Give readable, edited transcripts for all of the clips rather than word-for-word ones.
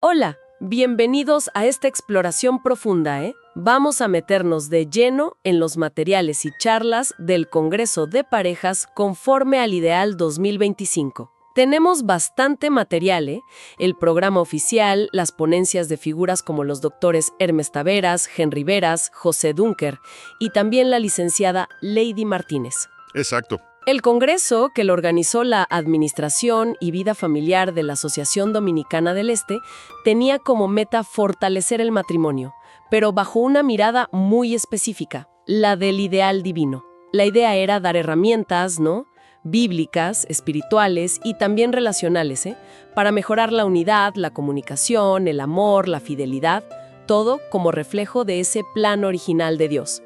Hola, bienvenidos a esta exploración profunda, ¿eh? Vamos a meternos de lleno en los materiales y charlas del Congreso de Parejas conforme al Ideal 2025. Tenemos bastante material, ¿eh? El programa oficial, las ponencias de figuras como los doctores Hermes Taveras, Henry Veras, José Dunker y también la licenciada Lady Martínez. Exacto. El congreso, que lo organizó la Administración y Vida Familiar de la Asociación Dominicana del Este, tenía como meta fortalecer el matrimonio, pero bajo una mirada muy específica, la del ideal divino. La idea era dar herramientas, ¿no?, bíblicas, espirituales y también relacionales, para mejorar la unidad, la comunicación, el amor, la fidelidad, todo como reflejo de ese plan original de Dios.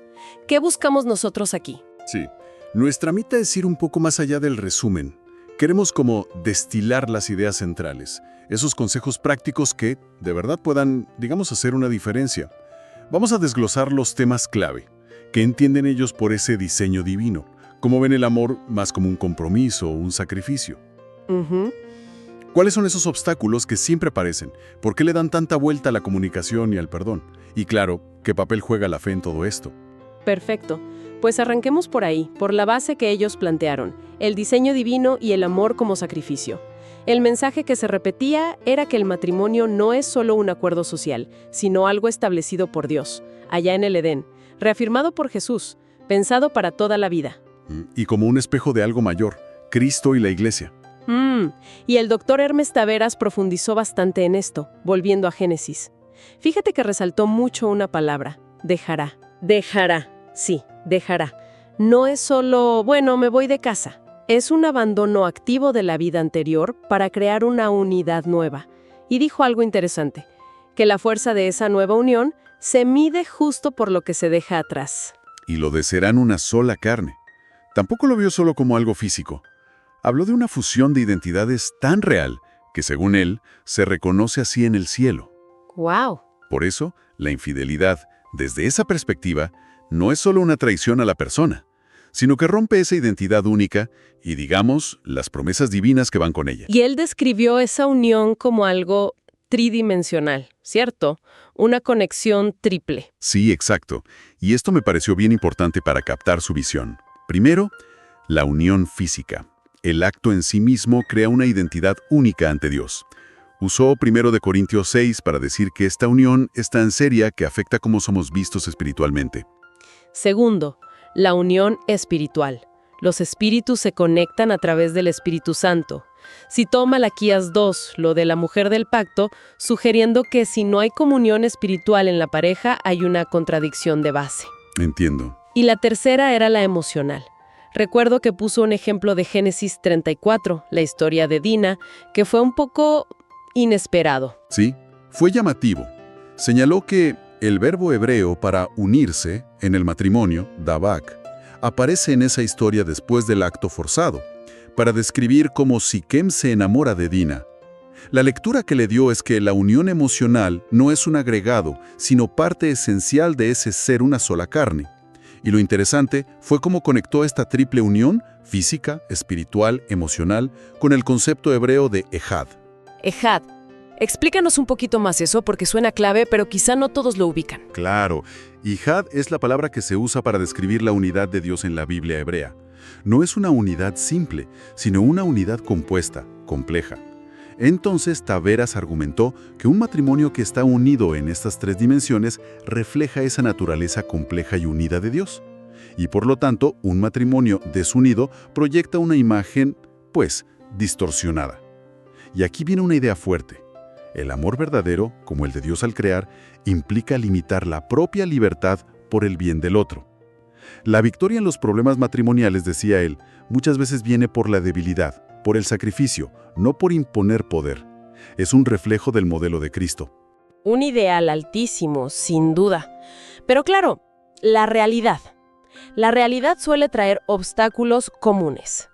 ¿Qué buscamos nosotros aquí? Sí. Nuestra meta es ir un poco más allá del resumen. Queremos como destilar las ideas centrales, esos consejos prácticos que, de verdad, puedan, digamos, hacer una diferencia. Vamos a desglosar los temas clave. ¿Qué entienden ellos por ese diseño divino? ¿Cómo ven el amor más como un compromiso o un sacrificio? ¿Cuáles son esos obstáculos que siempre aparecen? ¿Por qué le dan tanta vuelta a la comunicación y al perdón? Y claro, ¿qué papel juega la fe en todo esto? Perfecto. Pues arranquemos por ahí, por la base que ellos plantearon, el diseño divino y el amor como sacrificio. El mensaje que se repetía era que el matrimonio no es solo un acuerdo social, sino algo establecido por Dios, allá en el Edén, reafirmado por Jesús, pensado para toda la vida. Y como un espejo de algo mayor, Cristo y la Iglesia. Y el doctor Hermes Taveras profundizó bastante en esto, volviendo a Génesis. Fíjate que resaltó mucho una palabra, dejará. Dejará. Sí, dejará. No es solo, bueno, me voy de casa. Es un abandono activo de la vida anterior para crear una unidad nueva. Y dijo algo interesante, que la fuerza de esa nueva unión se mide justo por lo que se deja atrás. Y lo de serán una sola carne. Tampoco lo vio solo como algo físico. Habló de una fusión de identidades tan real que, según él, se reconoce así en el cielo. ¡Wow! Por eso, la infidelidad, desde esa perspectiva, no es solo una traición a la persona, sino que rompe esa identidad única y, digamos, las promesas divinas que van con ella. Y él describió esa unión como algo tridimensional, ¿cierto? Una conexión triple. Sí, exacto. Y esto me pareció bien importante para captar su visión. Primero, la unión física. El acto en sí mismo crea una identidad única ante Dios. Usó 1 Corintios 6 para decir que esta unión es tan seria que afecta cómo somos vistos espiritualmente. Segundo, la unión espiritual. Los espíritus se conectan a través del Espíritu Santo. Citó Malaquías 2, lo de la mujer del pacto, sugiriendo que si no hay comunión espiritual en la pareja, hay una contradicción de base. Entiendo. Y la tercera era la emocional. Recuerdo que puso un ejemplo de Génesis 34, la historia de Dina, que fue un poco inesperado. Sí, fue llamativo. Señaló que el verbo hebreo para unirse en el matrimonio, davak, aparece en esa historia después del acto forzado, para describir cómo Siquem se enamora de Dina. La lectura que le dio es que la unión emocional no es un agregado, sino parte esencial de ese ser una sola carne. Y lo interesante fue cómo conectó esta triple unión, física, espiritual, emocional, con el concepto hebreo de ejad. Ejad. Explícanos un poquito más eso porque suena clave, pero quizá no todos lo ubican. Claro, ijad es la palabra que se usa para describir la unidad de Dios en la Biblia hebrea. No es una unidad simple, sino una unidad compuesta, compleja. Entonces Taveras argumentó que un matrimonio que está unido en estas tres dimensiones refleja esa naturaleza compleja y unida de Dios. Y por lo tanto, un matrimonio desunido proyecta una imagen, pues, distorsionada. Y aquí viene una idea fuerte. El amor verdadero, como el de Dios al crear, implica limitar la propia libertad por el bien del otro. La victoria en los problemas matrimoniales, decía él, muchas veces viene por la debilidad, por el sacrificio, no por imponer poder. Es un reflejo del modelo de Cristo. Un ideal altísimo, sin duda. Pero claro, la realidad. La realidad suele traer obstáculos comunes.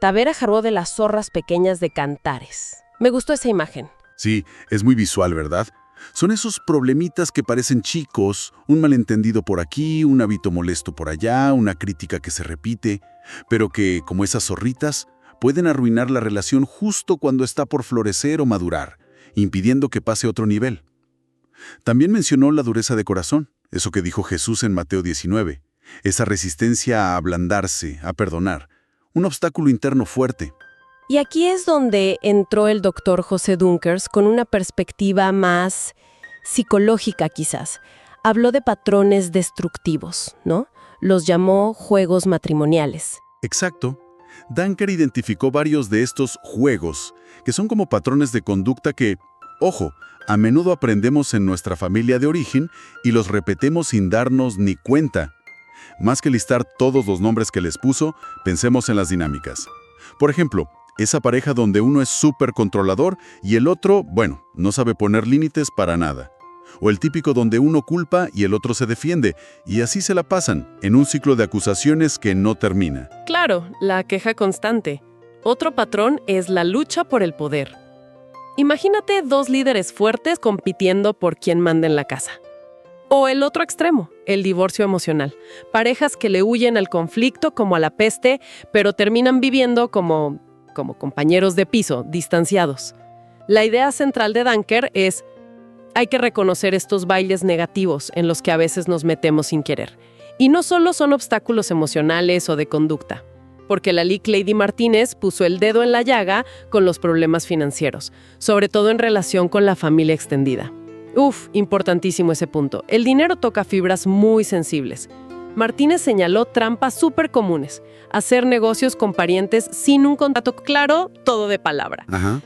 Taveras habló de las zorras pequeñas de Cantares. Me gustó esa imagen. Sí, es muy visual, ¿verdad? Son esos problemitas que parecen chicos, un malentendido por aquí, un hábito molesto por allá, una crítica que se repite, pero que, como esas zorritas, pueden arruinar la relación justo cuando está por florecer o madurar. impidiendo que pase a otro nivel. También mencionó la dureza de corazón, eso que dijo Jesús en Mateo 19, esa resistencia a ablandarse, a perdonar, un obstáculo interno fuerte. Y aquí es donde entró el doctor José Dunkers con una perspectiva más psicológica quizás. Habló de patrones destructivos, ¿no? Los llamó juegos matrimoniales. Exacto. Dunker identificó varios de estos juegos, que son como patrones de conducta que, ojo, a menudo aprendemos en nuestra familia de origen y los repetimos sin darnos ni cuenta. Más que listar todos los nombres que les puso, pensemos en las dinámicas. Por ejemplo, esa pareja donde uno es súper controlador y el otro, bueno, no sabe poner límites para nada. O el típico donde uno culpa y el otro se defiende, y así se la pasan, en un ciclo de acusaciones que no termina. Claro, la queja constante. Otro patrón es la lucha por el poder. Imagínate dos líderes fuertes compitiendo por quién manda en la casa. O el otro extremo, el divorcio emocional. Parejas que le huyen al conflicto como a la peste, pero terminan viviendo como compañeros de piso, distanciados. La idea central de Dunker es: hay que reconocer estos bailes negativos en los que a veces nos metemos sin querer. Y no solo son obstáculos emocionales o de conducta, porque la Lic Lady Martínez puso el dedo en la llaga con los problemas financieros, sobre todo en relación con la familia extendida. Importantísimo ese punto. El dinero toca fibras muy sensibles. Martínez señaló trampas súper comunes: hacer negocios con parientes sin un contrato claro, todo de palabra. Ajá.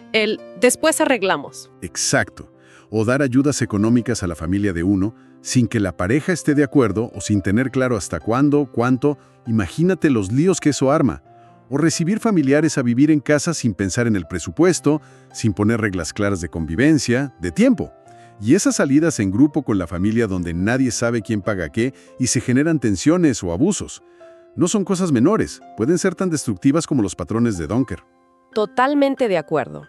Después arreglamos. Exacto. O dar ayudas económicas a la familia de uno sin que la pareja esté de acuerdo o sin tener claro hasta cuándo, cuánto. Imagínate los líos que eso arma. O recibir familiares a vivir en casa sin pensar en el presupuesto, sin poner reglas claras de convivencia, de tiempo. Y esas salidas en grupo con la familia donde nadie sabe quién paga qué y se generan tensiones o abusos. No son cosas menores, pueden ser tan destructivas como los patrones de Dunker. Totalmente de acuerdo.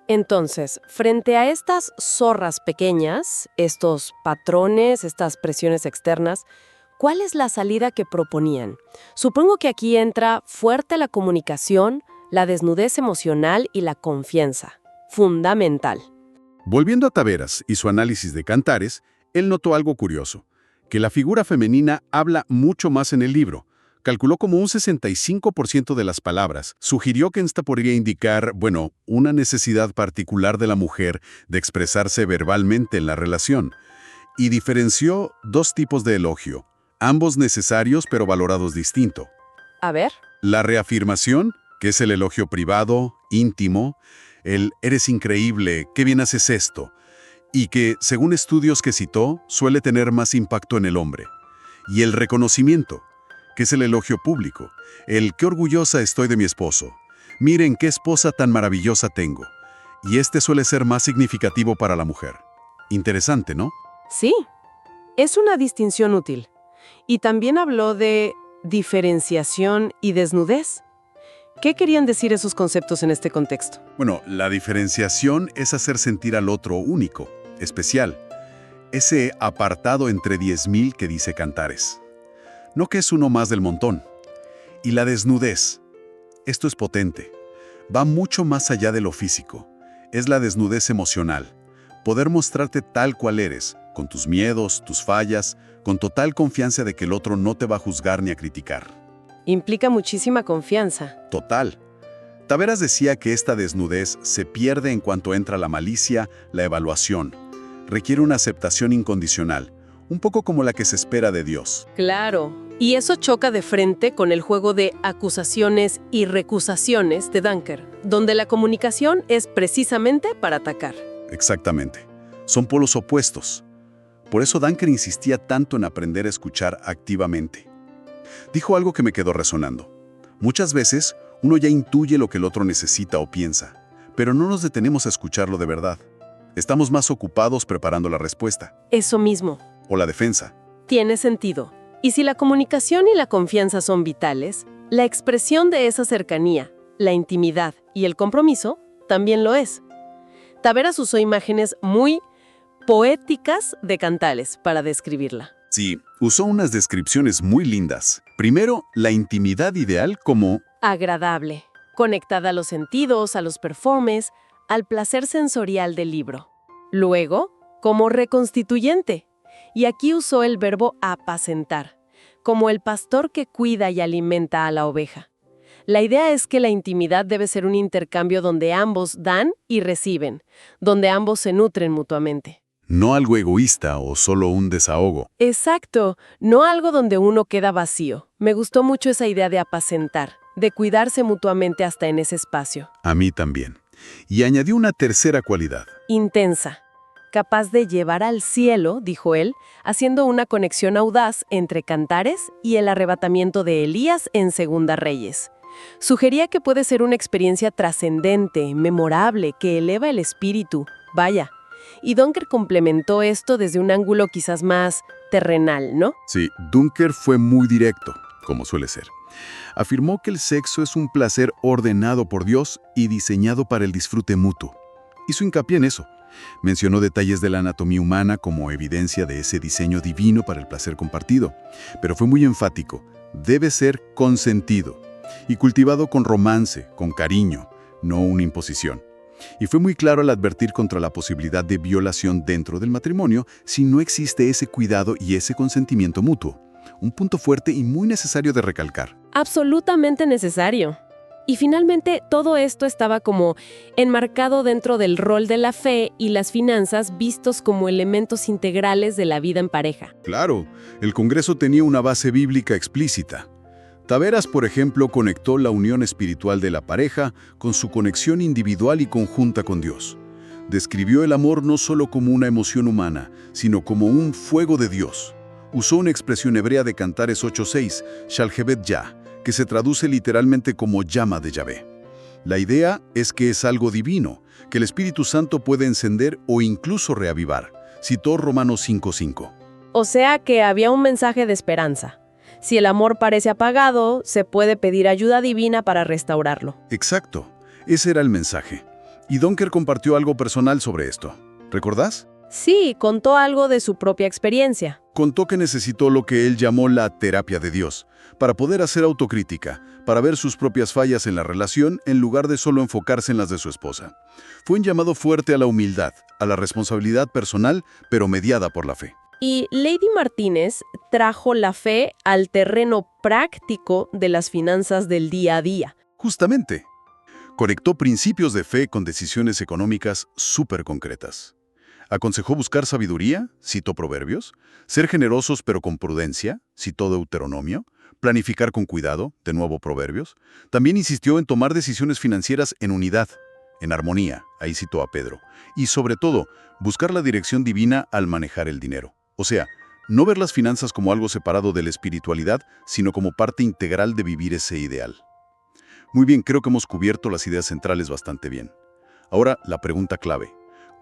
Entonces, frente a estas zorras pequeñas, estos patrones, estas presiones externas, ¿cuál es la salida que proponían? Supongo que aquí entra fuerte la comunicación, la desnudez emocional y la confianza. Fundamental. Volviendo a Taveras y su análisis de Cantares, él notó algo curioso, que la figura femenina habla mucho más en el libro. Calculó como un 65% de las palabras. Sugirió que esta podría indicar, una necesidad particular de la mujer de expresarse verbalmente en la relación. Y diferenció dos tipos de elogio, ambos necesarios pero valorados distinto. A ver. La reafirmación, que es el elogio privado, íntimo, el «eres increíble, qué bien haces esto», y que, según estudios que citó, suele tener más impacto en el hombre. Y el reconocimiento, que es el elogio público, el «qué orgullosa estoy de mi esposo», «miren qué esposa tan maravillosa tengo», y este suele ser más significativo para la mujer. Interesante, ¿no? Sí, es una distinción útil. Y también habló de diferenciación y desnudez. ¿Qué querían decir esos conceptos en este contexto? La diferenciación es hacer sentir al otro único, especial. Ese apartado entre 10.000 que dice Cantares. No que es uno más del montón. Y la desnudez. Esto es potente. Va mucho más allá de lo físico. Es la desnudez emocional. Poder mostrarte tal cual eres, con tus miedos, tus fallas, con total confianza de que el otro no te va a juzgar ni a criticar. Implica muchísima confianza. Total. Taveras decía que esta desnudez se pierde en cuanto entra la malicia, la evaluación. Requiere una aceptación incondicional, un poco como la que se espera de Dios. Claro. Y eso choca de frente con el juego de acusaciones y recusaciones de Dunker, donde la comunicación es precisamente para atacar. Exactamente. Son polos opuestos. Por eso Dunker insistía tanto en aprender a escuchar activamente. Dijo algo que me quedó resonando. Muchas veces uno ya intuye lo que el otro necesita o piensa, pero no nos detenemos a escucharlo de verdad. Estamos más ocupados preparando la respuesta. Eso mismo. O la defensa. Tiene sentido. Y si la comunicación y la confianza son vitales, la expresión de esa cercanía, la intimidad y el compromiso también lo es. Taveras usó imágenes muy poéticas de Cantares para describirla. Sí, usó unas descripciones muy lindas. Primero, la intimidad ideal como agradable, conectada a los sentidos, a los perfumes, al placer sensorial del libro. Luego, como reconstituyente. Y aquí usó el verbo apacentar, como el pastor que cuida y alimenta a la oveja. La idea es que la intimidad debe ser un intercambio donde ambos dan y reciben, donde ambos se nutren mutuamente. No algo egoísta o solo un desahogo. Exacto, no algo donde uno queda vacío. Me gustó mucho esa idea de apacentar, de cuidarse mutuamente hasta en ese espacio. A mí también. Y añadió una tercera cualidad. Intensa. Capaz de llevar al cielo, dijo él, haciendo una conexión audaz entre Cantares y el arrebatamiento de Elías en Segunda Reyes. Sugería que puede ser una experiencia trascendente, memorable, que eleva el espíritu. Vaya. Y Dunker complementó esto desde un ángulo quizás más terrenal, ¿no? Sí, Dunker fue muy directo, como suele ser. Afirmó que el sexo es un placer ordenado por Dios y diseñado para el disfrute mutuo. Hizo hincapié en eso. Mencionó detalles de la anatomía humana como evidencia de ese diseño divino para el placer compartido, pero fue muy enfático. Debe ser consentido y cultivado con romance, con cariño, no una imposición. Y fue muy claro al advertir contra la posibilidad de violación dentro del matrimonio si no existe ese cuidado y ese consentimiento mutuo. Un punto fuerte y muy necesario de recalcar. Absolutamente necesario. Y finalmente, todo esto estaba como enmarcado dentro del rol de la fe y las finanzas vistos como elementos integrales de la vida en pareja. Claro, el Congreso tenía una base bíblica explícita. Taveras, por ejemplo, conectó la unión espiritual de la pareja con su conexión individual y conjunta con Dios. Describió el amor no solo como una emoción humana, sino como un fuego de Dios. Usó una expresión hebrea de Cantares 8:6, Shalhevet Yah, que se traduce literalmente como llama de Yahvé. La idea es que es algo divino, que el Espíritu Santo puede encender o incluso reavivar. Citó Romanos 5:5. O sea que había un mensaje de esperanza. Si el amor parece apagado, se puede pedir ayuda divina para restaurarlo. Exacto, ese era el mensaje. Y Dunker compartió algo personal sobre esto. ¿Recordás? Sí, contó algo de su propia experiencia. Contó que necesitó lo que él llamó la terapia de Dios, para poder hacer autocrítica, para ver sus propias fallas en la relación en lugar de solo enfocarse en las de su esposa. Fue un llamado fuerte a la humildad, a la responsabilidad personal, pero mediada por la fe. Y Lady Martínez trajo la fe al terreno práctico de las finanzas del día a día. Justamente, conectó principios de fe con decisiones económicas súper concretas. Aconsejó buscar sabiduría, citó Proverbios, ser generosos pero con prudencia, citó Deuteronomio, planificar con cuidado, de nuevo Proverbios. También insistió en tomar decisiones financieras en unidad, en armonía, ahí citó a Pedro. Y sobre todo, buscar la dirección divina al manejar el dinero. O sea, no ver las finanzas como algo separado de la espiritualidad, sino como parte integral de vivir ese ideal. Muy bien, creo que hemos cubierto las ideas centrales bastante bien. Ahora, la pregunta clave.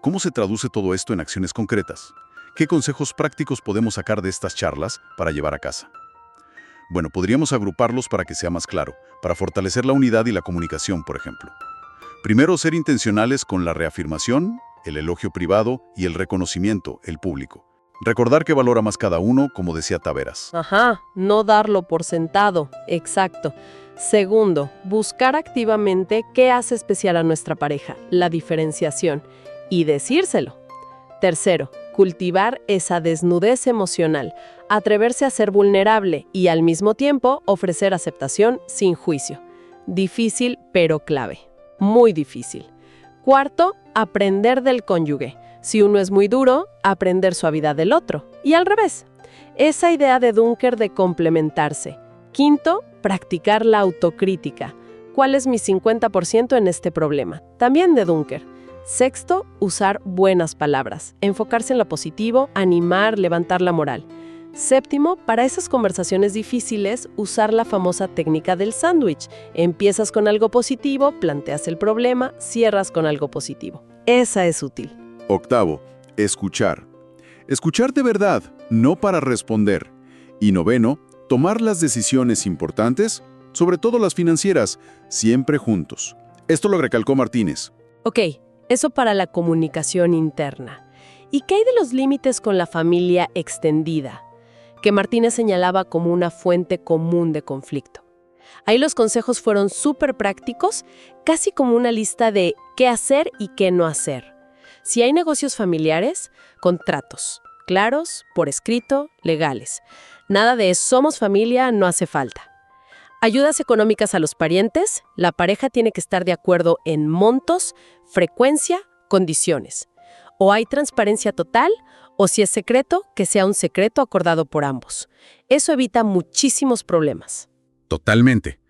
¿Cómo se traduce todo esto en acciones concretas? ¿Qué consejos prácticos podemos sacar de estas charlas para llevar a casa? Bueno, podríamos agruparlos para que sea más claro, para fortalecer la unidad y la comunicación, por ejemplo. Primero, ser intencionales con la reafirmación, el elogio privado y el reconocimiento, el público. Recordar que valora más cada uno, como decía Taveras. Ajá, no darlo por sentado, exacto. Segundo, buscar activamente qué hace especial a nuestra pareja, la diferenciación, y decírselo. Tercero, cultivar esa desnudez emocional, atreverse a ser vulnerable y al mismo tiempo ofrecer aceptación sin juicio. Difícil, pero clave. Muy difícil. Cuarto, aprender del cónyuge. Si uno es muy duro, aprender suavidad del otro. Y al revés. Esa idea de Dunker de complementarse. Quinto, practicar la autocrítica. ¿Cuál es mi 50% en este problema? También de Dunker. Sexto, usar buenas palabras. Enfocarse en lo positivo, animar, levantar la moral. Séptimo, para esas conversaciones difíciles, usar la famosa técnica del sándwich. Empiezas con algo positivo, planteas el problema, cierras con algo positivo. Esa es útil. Octavo, escuchar. Escuchar de verdad, no para responder. Y noveno, tomar las decisiones importantes, sobre todo las financieras, siempre juntos. Esto lo recalcó Martínez. Ok, eso para la comunicación interna. ¿Y qué hay de los límites con la familia extendida? Que Martínez señalaba como una fuente común de conflicto. Ahí los consejos fueron súper prácticos, casi como una lista de qué hacer y qué no hacer. Si hay negocios familiares, contratos claros, por escrito, legales. Nada de somos familia, no hace falta. Ayudas económicas a los parientes, la pareja tiene que estar de acuerdo en montos, frecuencia, condiciones. O hay transparencia total, o si es secreto, que sea un secreto acordado por ambos. Eso evita muchísimos problemas. Totalmente.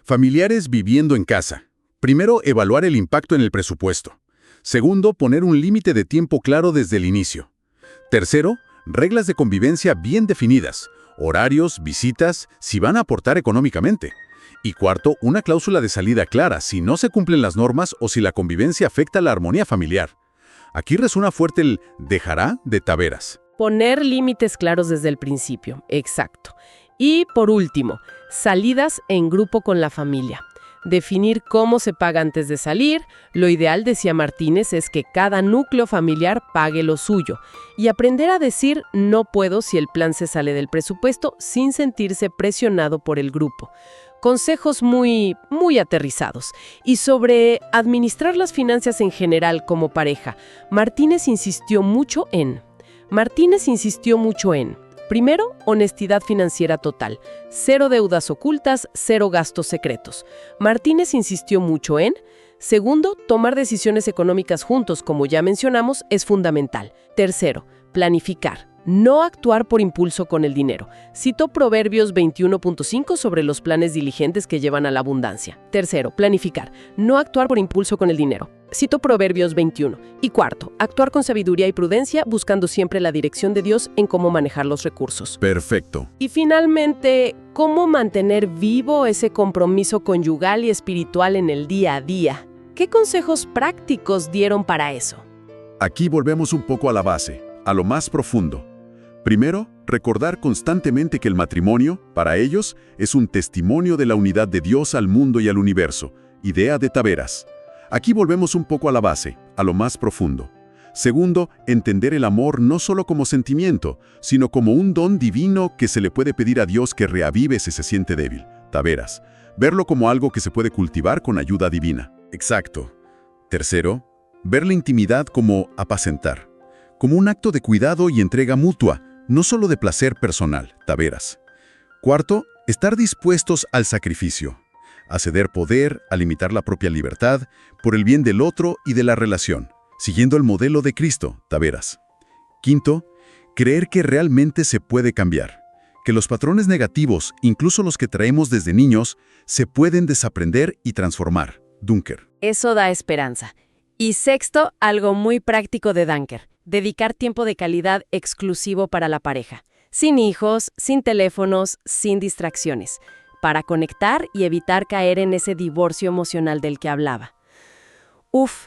Familiares viviendo en casa. Primero, evaluar el impacto en el presupuesto. Segundo, poner un límite de tiempo claro desde el inicio. Tercero, reglas de convivencia bien definidas. Horarios, visitas, si van a aportar económicamente. Y cuarto, una cláusula de salida clara si no se cumplen las normas o si la convivencia afecta la armonía familiar. Aquí resuena fuerte el «dejará» de Taveras. Poner límites claros desde el principio, exacto. Y por último, salidas en grupo con la familia. Definir cómo se paga antes de salir. Lo ideal, decía Martínez, es que cada núcleo familiar pague lo suyo. Y aprender a decir no puedo si el plan se sale del presupuesto sin sentirse presionado por el grupo. Consejos muy aterrizados. Y sobre administrar las finanzas en general como pareja, Martínez insistió mucho en... Primero, honestidad financiera total. 0 deudas ocultas, 0 gastos secretos. Martínez insistió mucho en... Segundo, tomar decisiones económicas juntos, como ya mencionamos, es fundamental. Tercero, planificar. No actuar por impulso con el dinero. Citó Proverbios 21.5 sobre los planes diligentes que llevan a la abundancia. Tercero, planificar. No actuar por impulso con el dinero. Citó Proverbios 21. Y cuarto, actuar con sabiduría y prudencia, buscando siempre la dirección de Dios en cómo manejar los recursos. Perfecto. Y finalmente, ¿cómo mantener vivo ese compromiso conyugal y espiritual en el día a día? ¿Qué consejos prácticos dieron para eso? Aquí volvemos un poco a la base, a lo más profundo. Primero, recordar constantemente que el matrimonio, para ellos, es un testimonio de la unidad de Dios al mundo y al universo, idea de Taveras. Aquí volvemos un poco a la base, a lo más profundo. Segundo, entender el amor no solo como sentimiento, sino como un don divino que se le puede pedir a Dios que reavive si se siente débil. Taveras. Verlo como algo que se puede cultivar con ayuda divina. Exacto. Tercero, ver la intimidad como apacentar, como un acto de cuidado y entrega mutua, no solo de placer personal. Taveras. Cuarto, estar dispuestos al sacrificio, a ceder poder, a limitar la propia libertad, por el bien del otro y de la relación, siguiendo el modelo de Cristo. Taveras. Quinto, creer que realmente se puede cambiar, que los patrones negativos, incluso los que traemos desde niños, se pueden desaprender y transformar. Dunker. Eso da esperanza. Y sexto, algo muy práctico de Dunker: dedicar tiempo de calidad exclusivo para la pareja. Sin hijos, sin teléfonos, sin distracciones. Para conectar y evitar caer en ese divorcio emocional del que hablaba.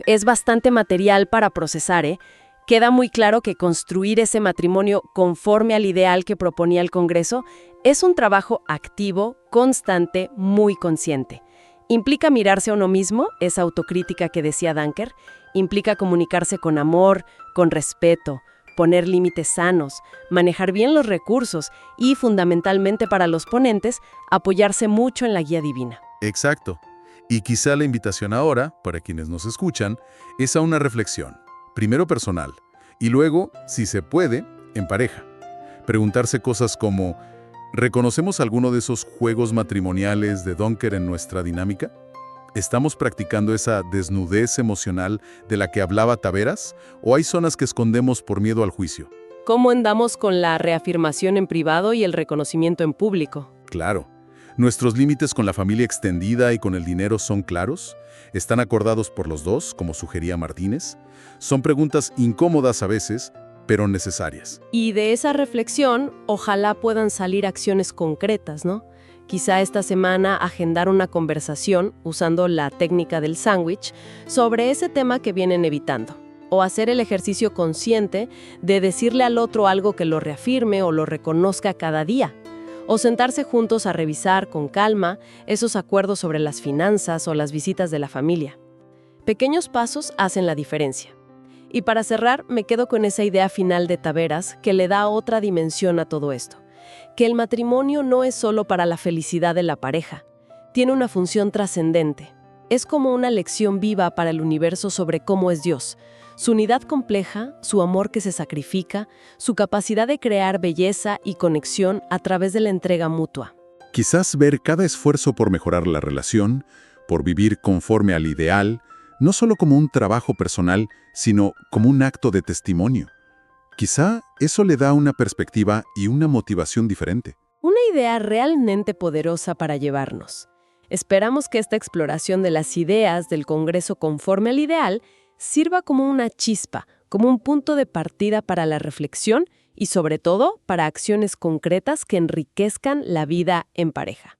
Es bastante material para procesar, ¿eh? Queda muy claro que construir ese matrimonio conforme al ideal que proponía el Congreso es un trabajo activo, constante, muy consciente. Implica mirarse a uno mismo, esa autocrítica que decía Dunker. Implica comunicarse con amor, con respeto, poner límites sanos, manejar bien los recursos y, fundamentalmente para los ponentes, apoyarse mucho en la guía divina. Exacto. Y quizá la invitación ahora, para quienes nos escuchan, es a una reflexión. Primero personal, y luego, si se puede, en pareja. Preguntarse cosas como: ¿reconocemos alguno de esos juegos matrimoniales de Dunker en nuestra dinámica? ¿Estamos practicando esa desnudez emocional de la que hablaba Taveras? ¿O hay zonas que escondemos por miedo al juicio? ¿Cómo andamos con la reafirmación en privado y el reconocimiento en público? Claro. ¿Nuestros límites con la familia extendida y con el dinero son claros? ¿Están acordados por los dos, como sugería Martínez? Son preguntas incómodas a veces, pero necesarias. Y de esa reflexión, ojalá puedan salir acciones concretas, ¿no? Quizá esta semana agendar una conversación, usando la técnica del sándwich, sobre ese tema que vienen evitando. O hacer el ejercicio consciente de decirle al otro algo que lo reafirme o lo reconozca cada día. O sentarse juntos a revisar con calma esos acuerdos sobre las finanzas o las visitas de la familia. Pequeños pasos hacen la diferencia. Y para cerrar, me quedo con esa idea final de Taveras que le da otra dimensión a todo esto. Que el matrimonio no es solo para la felicidad de la pareja. Tiene una función trascendente. Es como una lección viva para el universo sobre cómo es Dios. Su unidad compleja, su amor que se sacrifica, su capacidad de crear belleza y conexión a través de la entrega mutua. Quizás ver cada esfuerzo por mejorar la relación, por vivir conforme al ideal, no solo como un trabajo personal, sino como un acto de testimonio. Quizá eso le da una perspectiva y una motivación diferente. Una idea realmente poderosa para llevarnos. Esperamos que esta exploración de las ideas del Congreso conforme al ideal sirva como una chispa, como un punto de partida para la reflexión y sobre todo para acciones concretas que enriquezcan la vida en pareja.